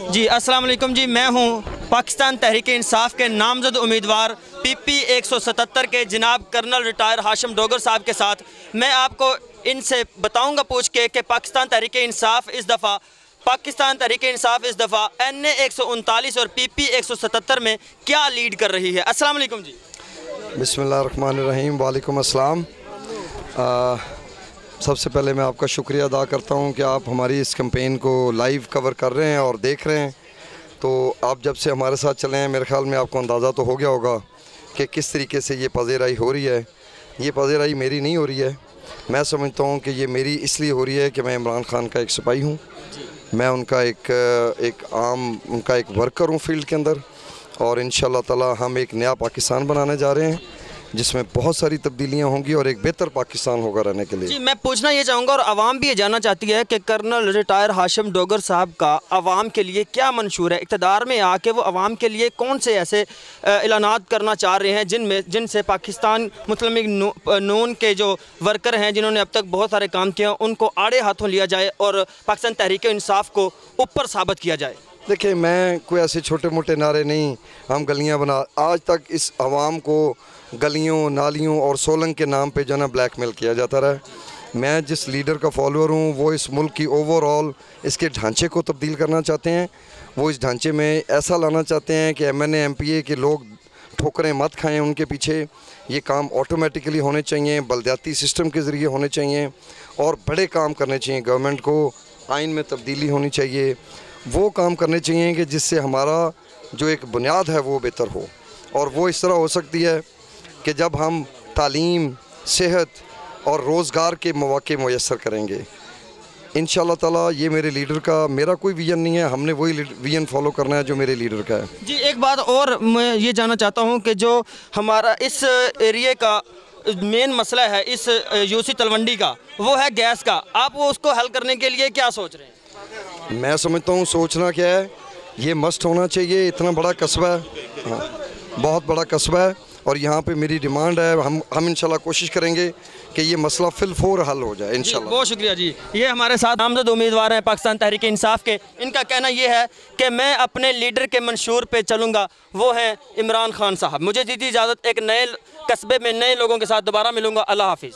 जी अस्सलाम वालेकुम जी, मैं हूँ पाकिस्तान तहरीक इंसाफ के नामजद उम्मीदवार PP 177 के जनाब कर्नल रिटायर हाशिम डोगर साहब के साथ। मैं आपको इनसे बताऊंगा पूछ के कि पाकिस्तान तहरीक इंसाफ इस दफ़ा NA 139 और PP 177 में क्या लीड कर रही है। अस्सलाम वालेकुम जी। बिस्मिल्लाहिर्रहमानिर्रहीम। वालेकुम अस्सलाम। सबसे पहले मैं आपका शुक्रिया अदा करता हूं कि आप हमारी इस कैंपेन को लाइव कवर कर रहे हैं और देख रहे हैं। तो आप जब से हमारे साथ चले हैं, मेरे ख़्याल में आपको अंदाज़ा तो हो गया होगा कि किस तरीके से ये पज़ेराई हो रही है। ये पज़ेराई मेरी नहीं हो रही है। मैं समझता हूं कि ये मेरी इसलिए हो रही है कि मैं इमरान खान का एक सिपाही हूं। मैं उनका उनका एक वर्कर हूं फील्ड के अंदर, और इंशाअल्लाह ताला हम एक नया पाकिस्तान बनाने जा रहे हैं जिसमें बहुत सारी तब्दीलियां होंगी और एक बेहतर पाकिस्तान होगा रहने के लिए। जी मैं पूछना ये चाहूँगा और आवाम भी ये जानना चाहती है कि कर्नल रिटायर हाशिम डोगर साहब का आवाम के लिए क्या मंशूर है। इक़्तिदार में आके वो आवाम के लिए कौन से ऐसे ऐलानात करना चाह रहे हैं जिनसे पाकिस्तान मुस्लिम लीग नून के जो वर्कर हैं जिन्होंने अब तक बहुत सारे काम किए उनको आड़े हाथों लिया जाए और पाकिस्तान तहरीक इंसाफ को ऊपर साबित किया जाए। देखिए, मैं कोई ऐसे छोटे मोटे नारे नहीं, हम गलियां बना, आज तक इस आवाम को गलियों नालियों और सोलंग के नाम पे जो है ना ब्लैकमेल किया जाता रहा। मैं जिस लीडर का फॉलोअर हूँ वो इस मुल्क की ओवरऑल इसके ढांचे को तब्दील करना चाहते हैं। वो इस ढांचे में ऐसा लाना चाहते हैं कि MNA MPA के लोग ठोकरें मत खाएं उनके पीछे। ये काम ऑटोमेटिकली होने चाहिए, बलदियाती सिस्टम के ज़रिए होने चाहिए और बड़े काम करने चाहिए। गवर्नमेंट को आइन में तब्दीली होनी चाहिए, वो काम करने चाहिए कि जिससे हमारा जो एक बुनियाद है वो बेहतर हो। और वो इस तरह हो सकती है कि जब हम तालीम, सेहत और रोज़गार के मौके मुयस्सर करेंगे। इंशाअल्लाह ताला ये मेरे लीडर का, मेरा कोई विजन नहीं है, हमने वही विजन फॉलो करना है जो मेरे लीडर का है। जी एक बात और मैं ये जानना चाहता हूँ कि जो हमारा इस एरिए का मेन मसला है इस UC तलवंडी का, वो है गैस का। आप वो उसको हल करने के लिए क्या सोच रहे हैं? मैं समझता हूँ सोचना क्या है, ये मस्ट होना चाहिए। इतना बड़ा कस्बा है, हाँ, बहुत बड़ा कस्बा है और यहाँ पे मेरी डिमांड है, हम इंशाल्लाह कोशिश करेंगे कि ये मसला फिलफौर हल हो जाए इंशाल्लाह। बहुत शुक्रिया जी। ये हमारे साथ नामजद उम्मीदवार हैं पाकिस्तान तहरीक इंसाफ के। इनका कहना ये है कि मैं अपने लीडर के मंशूर पे चलूँगा, वो हैं इमरान खान साहब। मुझे दीजिए इजाज़त, एक नए कस्बे में नए लोगों के साथ दोबारा मिलूँगा। अल्लाह हाफिज़।